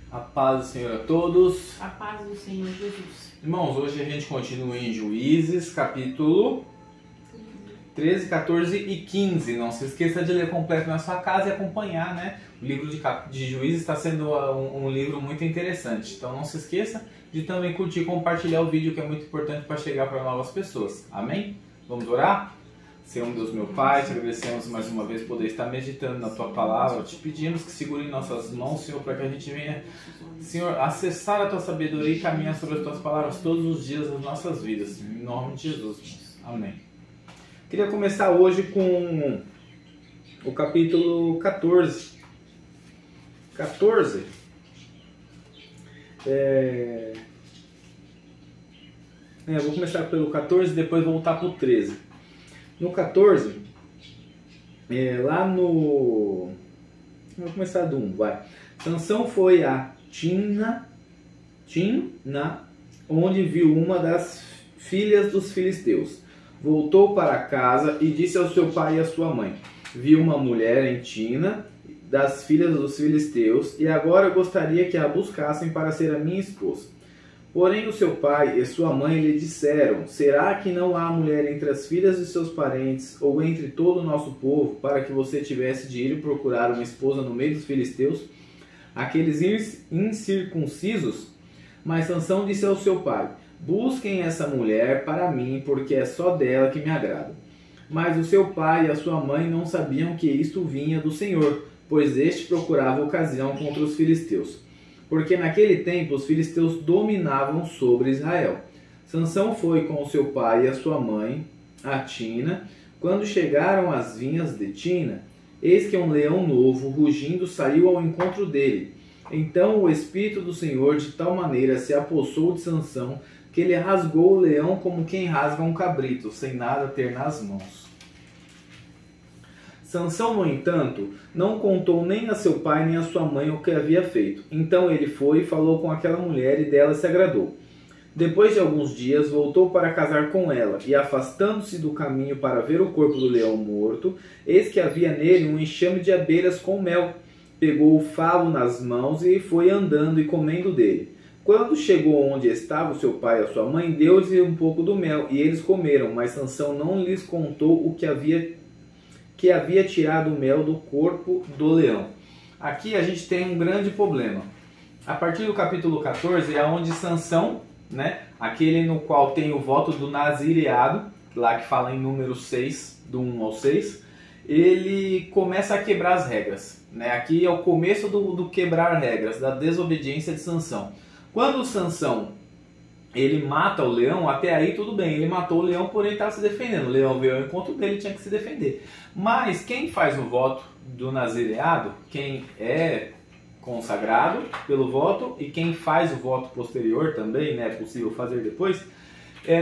A paz do Senhor a todos. A paz do Senhor Jesus. Irmãos, hoje a gente continua em Juízes, capítulo 13, 14 e 15. Não se esqueça de ler completo na sua casa e acompanhar, né? O livro de Juízes está sendo um livro muito interessante. Então não se esqueça de também curtir e compartilhar o vídeo, que é muito importante para chegar para novas pessoas. Amém? Vamos orar? Senhor Deus meu Pai, te agradecemos mais uma vez por poder estar meditando na Tua Palavra. Te pedimos que segure em nossas mãos, Senhor, para que a gente venha, Senhor, acessar a Tua sabedoria e caminhar sobre as Tuas palavras todos os dias das nossas vidas. Em nome de Jesus. Amém. Queria começar hoje com o capítulo 14. 14. Eu vou começar pelo 14 e depois voltar para o 13. No 14, lá no... Vou começar do 1, vai. Sansão foi a Timna, onde viu uma das filhas dos filisteus. Voltou para casa e disse ao seu pai e à sua mãe: vi uma mulher em Timna, das filhas dos filisteus, e agora gostaria que a buscassem para ser a minha esposa. Porém o seu pai e sua mãe lhe disseram: será que não há mulher entre as filhas de seus parentes, ou entre todo o nosso povo, para que você tivesse de ir procurar uma esposa no meio dos filisteus, aqueles incircuncisos? Mas Sansão disse ao seu pai: busquem essa mulher para mim, porque é só dela que me agrada. Mas o seu pai e a sua mãe não sabiam que isto vinha do Senhor, pois este procurava ocasião contra os filisteus. Porque naquele tempo os filisteus dominavam sobre Israel. Sansão foi com o seu pai e a sua mãe a Timna. Quando chegaram às vinhas de Timna, eis que um leão novo, rugindo, saiu ao encontro dele. Então o Espírito do Senhor de tal maneira se apossou de Sansão, que ele rasgou o leão como quem rasga um cabrito, sem nada ter nas mãos. Sansão, no entanto, não contou nem a seu pai nem a sua mãe o que havia feito. Então ele foi e falou com aquela mulher, e dela se agradou. Depois de alguns dias, voltou para casar com ela, e afastando-se do caminho para ver o corpo do leão morto, eis que havia nele um enxame de abelhas com mel. Pegou o favo nas mãos e foi andando e comendo dele. Quando chegou onde estava o seu pai e a sua mãe, deu-lhes um pouco do mel, e eles comeram, mas Sansão não lhes contou o que havia tirado o mel do corpo do leão. Aqui a gente tem um grande problema. A partir do capítulo 14 é onde Sansão, né, aquele no qual tem o voto do nazireado, lá que fala em número 6, do 1 ao 6, ele começa a quebrar as regras. Né? Aqui é o começo do quebrar regras, da desobediência de Sansão. Quando Sansão ele mata o leão, até aí tudo bem, ele matou o leão, porém estava se defendendo. O leão veio ao encontro dele, tinha que se defender. Mas quem faz o voto do nazireado, quem é consagrado pelo voto e quem faz o voto posterior também, né, é possível fazer depois,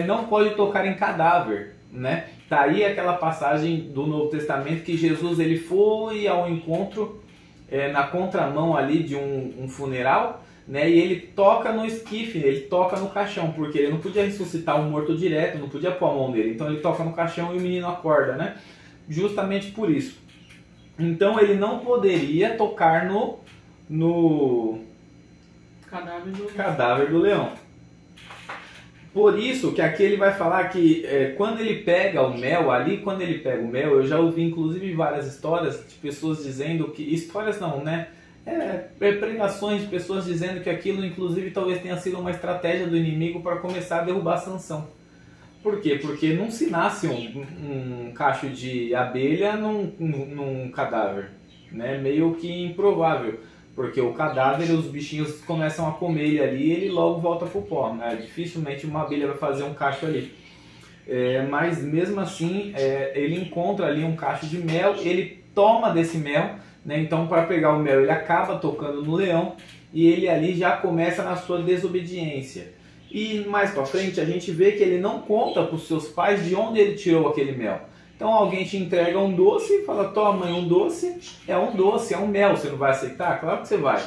não pode tocar em cadáver. Né? Tá aí aquela passagem do Novo Testamento que Jesus ele foi ao encontro na contramão ali de um funeral, né? E ele toca no esquife, ele toca no caixão, porque ele não podia ressuscitar um morto direto, não podia pôr a mão nele, então ele toca no caixão e o menino acorda, né? Justamente por isso. Então ele não poderia tocar no cadáver do leão. Por isso que aqui ele vai falar que quando ele pega o mel, ali quando ele pega o mel, eu já ouvi inclusive várias histórias de pessoas dizendo que, histórias não, né? Pregações de pessoas dizendo que aquilo inclusive talvez tenha sido uma estratégia do inimigo para começar a derrubar Sansão. Por quê? Porque não se nasce um cacho de abelha num cadáver, né? Meio que improvável, porque o cadáver, os bichinhos começam a comer ele ali e ele logo volta pro pó, né? Dificilmente uma abelha vai fazer um cacho ali. Mas mesmo assim, ele encontra ali um cacho de mel, ele toma desse mel, né? Então para pegar o mel ele acaba tocando no leão e ele ali já começa na sua desobediência. E mais para frente a gente vê que ele não conta para os seus pais de onde ele tirou aquele mel. Então alguém te entrega um doce e fala: toma, mãe, um doce, é um mel, você não vai aceitar? Claro que você vai.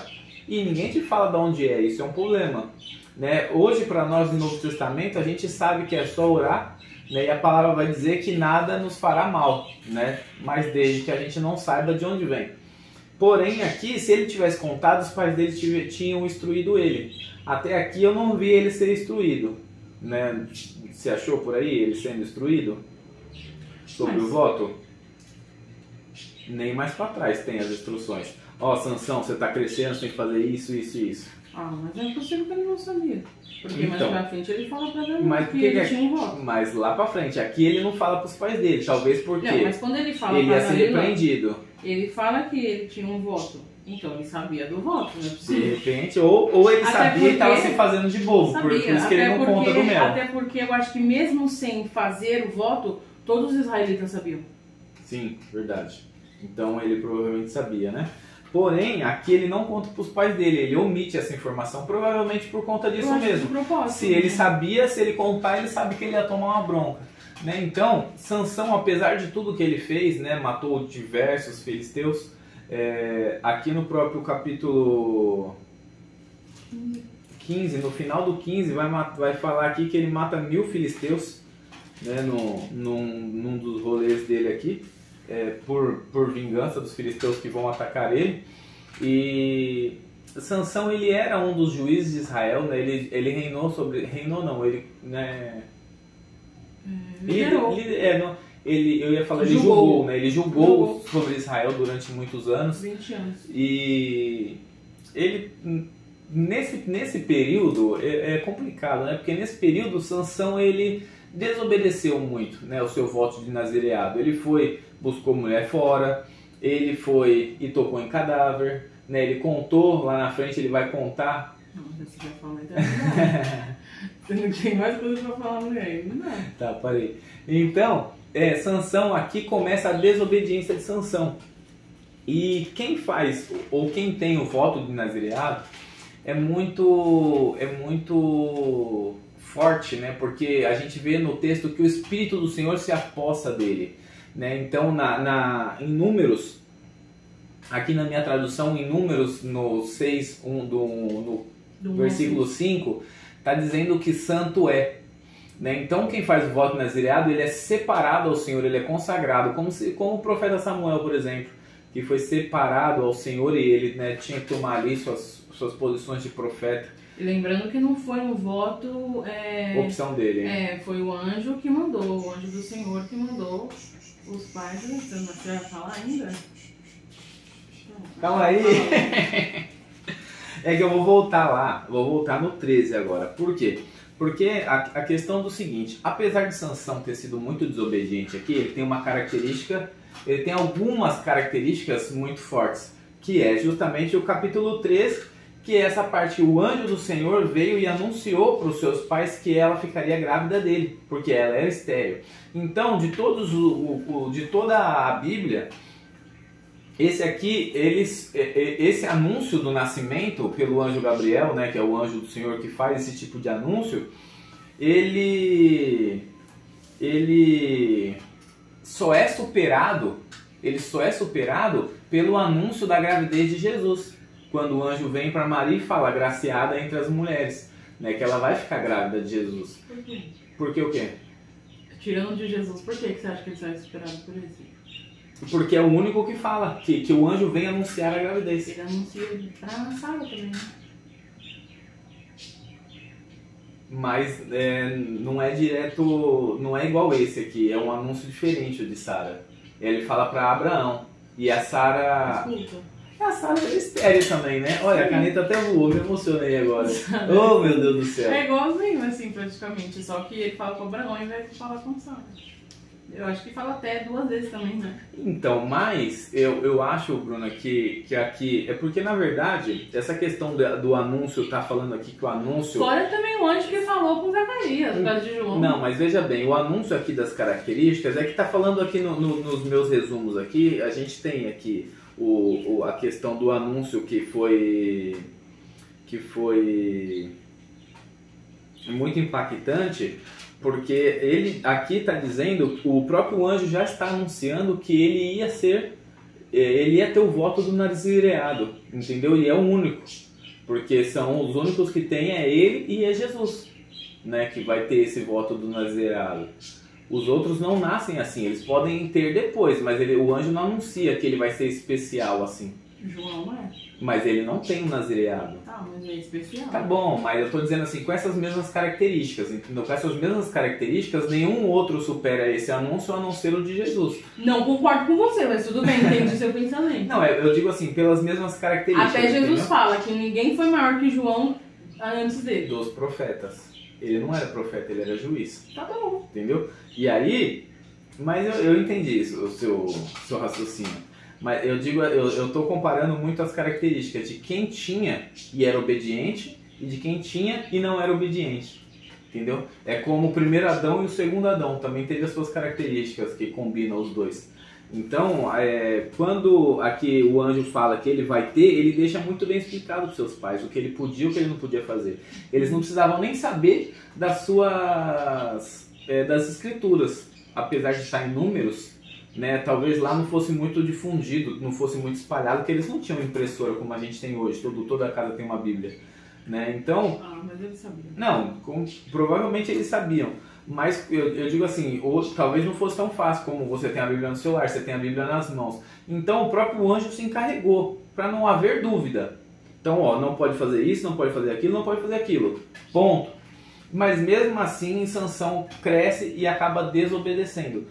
E ninguém te fala de onde é, isso é um problema. Né? Hoje para nós no Novo Testamento a gente sabe que é só orar, né? E a palavra vai dizer que nada nos fará mal, né? Mas desde que a gente não saiba de onde vem. Porém, aqui, se ele tivesse contado, os pais dele tinham instruído ele. Até aqui eu não vi ele ser instruído, né? Você achou por aí ele sendo instruído sobre o voto? Nem mais para trás tem as instruções. Ó, Sansão, você tá crescendo, você tem que fazer isso, isso e isso. Ah, mas é possível que ele não sabia. Porque mais Então, pra frente ele fala pra Daniel mas que ele tinha um voto. Mas lá pra frente, aqui ele não fala pros pais dele, talvez porque Não, mas quando ele fala ele pra ia ser Dalila, repreendido. ele fala que ele tinha um voto. Então ele sabia do voto, não é De possível. repente, ou ele Até sabia e estava porque- se fazendo de bobo, por Sabia, isso que ele não conta do mel. até porque eu acho que mesmo sem fazer o voto, todos os israelitas sabiam. Sim, verdade. Então ele provavelmente sabia, né? Porém, aqui ele não conta para os pais dele, ele omite essa informação, provavelmente por conta disso Eu acho que mesmo. de propósito, Se ele né? sabia, se ele contar, ele sabe que ele ia tomar uma bronca. Né? Então, Sansão, apesar de tudo que ele fez, né, matou diversos filisteus, aqui no próprio capítulo 15, no final do 15, vai falar aqui que ele mata 1000 filisteus, né, num dos rolês dele aqui, por vingança dos filisteus que vão atacar ele. E Sansão, ele era um dos juízes de Israel, né, ele reinou sobre... Reinou não, ele... Né, Liderou. eu ia falar, ele Julgou. julgou, né? Ele julgou sobre Israel durante muitos anos. 20 anos. E ele, nesse período, é complicado, né? Porque nesse período, Sansão, ele desobedeceu muito, né? O seu voto de nazireado. Ele buscou mulher fora, ele foi e tocou em cadáver, né? Ele contou, lá na frente ele vai contar. Não, você já falou a eternidade. Você não tem mais coisa pra falar no meio, não. Tá, parei. Então, Sansão, aqui começa a desobediência de Sansão. E quem faz, ou quem tem o voto de nazireado, é muito forte, né? Porque a gente vê no texto que o Espírito do Senhor se apossa dele, né? Então, em Números, aqui na minha tradução, em Números, no 6, no versículo 5, está dizendo que santo é. Né? Então quem faz o voto nazireado, ele é separado ao Senhor, ele é consagrado, como o profeta Samuel, por exemplo, que foi separado ao Senhor e ele, né, tinha que tomar ali suas posições de profeta. E lembrando que não foi um voto... Opção dele. Hein? Foi o anjo que mandou, o anjo do Senhor que mandou os pais. Você vai falar ainda? Calma aí. É que eu vou voltar no 13 agora. Por quê? Porque a questão do seguinte, apesar de Sansão ter sido muito desobediente aqui, ele tem algumas características muito fortes, que é justamente o capítulo 3, que é essa parte, o anjo do Senhor veio e anunciou para os seus pais que ela ficaria grávida dele, porque ela era estéril. Então, de toda a Bíblia, esse anúncio do nascimento pelo anjo Gabriel, né, que é o anjo do Senhor que faz esse tipo de anúncio, ele só é superado pelo anúncio da gravidez de Jesus, quando o anjo vem para Maria e fala, agraciada entre as mulheres, né, que ela vai ficar grávida de Jesus. Por quê? Porque o quê? Tirando de Jesus, por que você acha que ele só é superado por isso? Porque é o único que fala, que o anjo vem anunciar a gravidez. Ele anuncia pra Sara também, né? Mas não é direto, não é igual esse aqui, é um anúncio diferente o de Sara. Ele fala para Abraão e a Sara... Desculpa. A Sara é estéril também, né? Olha, a caneta até voou, me emocionei agora. Oh, meu Deus do céu. É igualzinho, assim, praticamente. Só que ele fala com Abraão ao invés de falar com Sara. Eu acho que fala até 2 vezes também, né? Então, mas eu acho, Bruna, que aqui... É porque, na verdade, essa questão do anúncio, tá falando aqui que o anúncio... Fora também o anjo que falou com Zacarias, por causa de João. Não, mas veja bem, o anúncio aqui das características é que tá falando aqui nos meus resumos aqui, a gente tem aqui a questão do anúncio que foi muito impactante, porque ele aqui está dizendo, o próprio anjo já está anunciando que ele ia ter o voto do nazireado, entendeu? E é o único, porque são os únicos que tem, é ele e é Jesus, né, que vai ter esse voto do nazireado. Os outros não nascem assim, eles podem ter depois, mas o anjo não anuncia que ele vai ser especial assim. João não é. Mas ele não tem um nazireado. Tá, mas é especial. Tá bom, mas eu tô dizendo assim, com essas mesmas características, entendeu? Com essas mesmas características, nenhum outro supera esse anúncio a não ser o de Jesus. Não concordo com você, mas tudo bem, entendi seu pensamento. Não, eu digo assim, pelas mesmas características. Até Jesus entendeu? fala que ninguém foi maior que João antes dele. Dos profetas. Ele não era profeta, ele era juiz. Tá bom. Entendeu? E aí, mas eu entendi isso, o seu raciocínio. Mas eu digo, eu tô comparando muito as características de quem tinha e era obediente e de quem tinha e não era obediente. Entendeu? É como o primeiro Adão e o segundo Adão, também teve as suas características que combinam os dois. Então, quando aqui o anjo fala que ele vai ter, ele deixa muito bem explicado para os seus pais o que ele podia e o que ele não podia fazer. Eles não precisavam nem saber das escrituras, apesar de estar em números, né? Talvez lá não fosse muito difundido, não fosse muito espalhado, porque eles não tinham impressora como a gente tem hoje, toda casa tem uma Bíblia, né? Então, mas eles sabiam. Não, provavelmente eles sabiam. Mas eu digo assim, hoje talvez não fosse tão fácil como você tem a Bíblia no celular, você tem a Bíblia nas mãos. Então o próprio anjo se encarregou, para não haver dúvida. Então, não pode fazer isso, não pode fazer aquilo, não pode fazer aquilo. Ponto. Mas mesmo assim, Sansão cresce e acaba desobedecendo.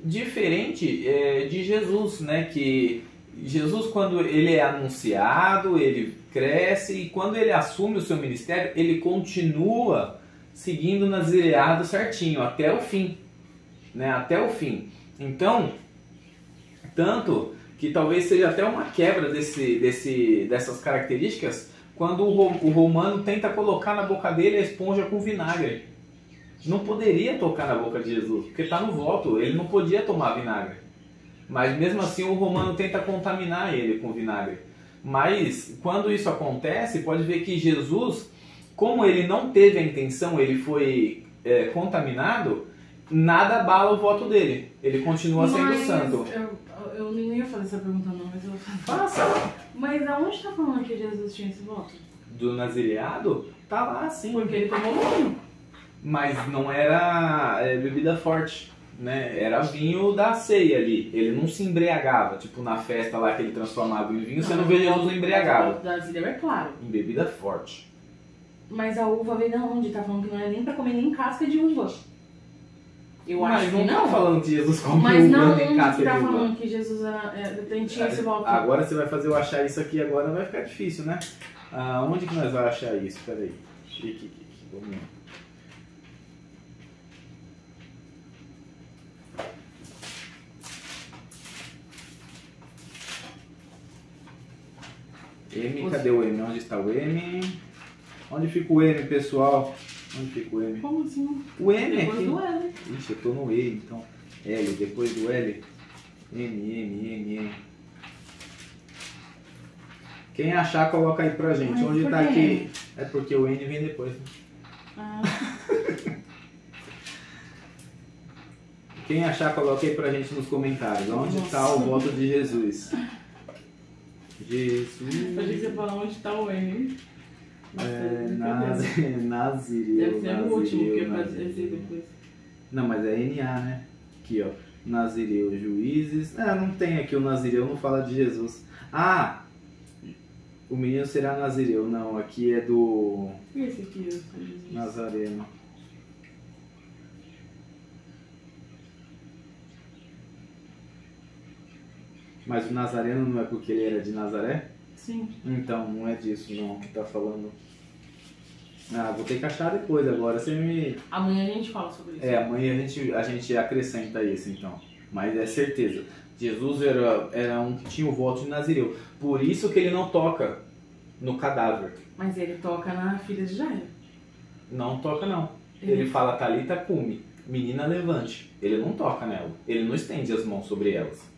Diferente de Jesus, né? Que Jesus, quando ele é anunciado, ele cresce e quando ele assume o seu ministério, ele continua seguindo o nazireado certinho, até o fim, né? Até o fim. Então, tanto que talvez seja até uma quebra dessas características quando o romano tenta colocar na boca dele a esponja com vinagre. Não poderia tocar na boca de Jesus, porque está no voto, ele não podia tomar vinagre. Mas mesmo assim o romano tenta contaminar ele com vinagre. Mas quando isso acontece, pode ver que Jesus, como ele não teve a intenção, ele foi contaminado, nada abala o voto dele. Ele continua sendo santo. Eu nem ia fazer essa pergunta não, mas eu vou fazer. Faça! Mas aonde está falando que Jesus tinha esse voto? Do nazireado? Tá lá sim. Porque ele tomou vinho. Mas não era bebida forte, né? Era vinho da ceia ali. Ele não se embriagava, tipo na festa lá que ele transformava em vinho, você não vê Jesus embriagado. Da Zília é claro. Em bebida forte. Mas a uva veio de onde? Tá falando que não é nem pra comer nem casca de uva. Eu acho que não tá falando que Jesus comeu mas não, nem casca tá de uva. falando que Jesus tinha esse voto. Agora você vai fazer eu achar isso aqui, agora vai ficar difícil, né? Onde que nós vamos achar isso? Peraí. Aqui. Vamos lá. M, cadê o M? Onde está o M? Onde fica o M, pessoal? Onde fica o M? Como assim? O M depois aqui. Do L. Ixi, eu tô no E, então. L, depois do L. M. Quem achar, coloca aí pra gente. Mas onde tá por quê? aqui? É porque o N vem depois. Ah. Quem achar, coloca aí pra gente nos comentários. Onde está o voto de Jesus? Jesus. Eu achei que você falou onde tá o N. Nazireu. Deve ser o último que eu fazer depois. Não, mas é NA, né? Aqui, ó. Nazireu, juízes. Não tem aqui o Nazireu, não fala de Jesus. O menino será Nazireu. Não, aqui é do E esse aqui, Jesus? Nazareno. Mas o Nazareno não é porque ele era de Nazaré? Sim. Então, não é disso não que tá falando. Vou ter que achar depois agora. Você me... Amanhã a gente fala sobre isso. Amanhã a gente acrescenta isso então. Mas é certeza. Jesus era um que tinha o voto de Nazireu. Por isso que ele não toca no cadáver. Mas ele toca na filha de Jairo. Não toca não. Ele fala Talita Cumi, menina levante. Ele não toca nela. Ele não estende as mãos sobre elas.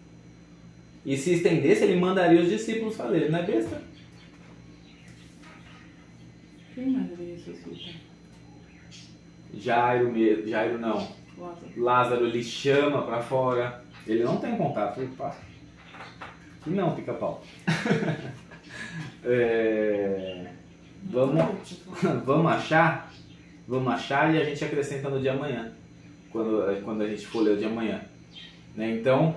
E se estendesse, ele mandaria os discípulos fazer. Ele não é besta? Quem mais ele ressuscita? Jairo não. Lázaro ele chama pra fora. Ele não tem contato. E não, pica-pau. Vamos achar? Vamos achar e a gente acrescenta no de amanhã. Quando a gente for ler o de amanhã. Né? Então,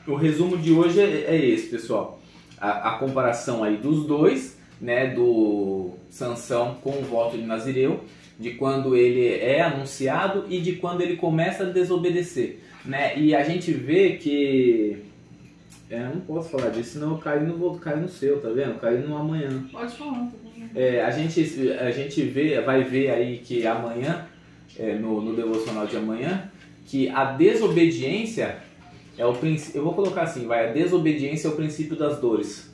o resumo de hoje é esse, pessoal. a comparação aí dos dois, né, do Sansão com o voto de Nazireu, de quando ele é anunciado e de quando ele começa a desobedecer, né? E a gente vê que... eu não posso falar disso, senão eu caio no seu, tá vendo? Eu caio no amanhã. Pode falar. A gente vai ver aí que amanhã, no devocional de amanhã, que a desobediência é o princípio, eu vou colocar assim, a desobediência é o princípio das dores,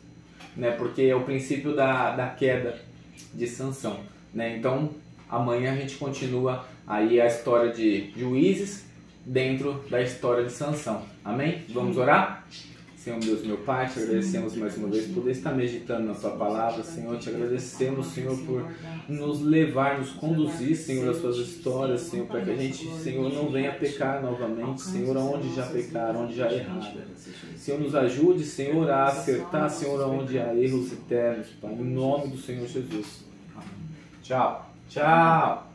né? Porque é o princípio da queda de Sansão, né? Então, amanhã a gente continua aí a história de Juízes dentro da história de Sansão. Amém? Vamos orar? Senhor Deus, meu Pai, te agradecemos mais uma vez por poder estar meditando na Sua palavra, Senhor. Te agradecemos, Senhor, por nos levar, nos conduzir, Senhor, as Suas histórias, Senhor, para que a gente, Senhor, não venha pecar novamente, Senhor, onde já pecaram, onde já erraram. Senhor, nos ajude, Senhor, a acertar, Senhor, onde há erros eternos, Pai, em nome do Senhor Jesus. Amém. Tchau. Tchau.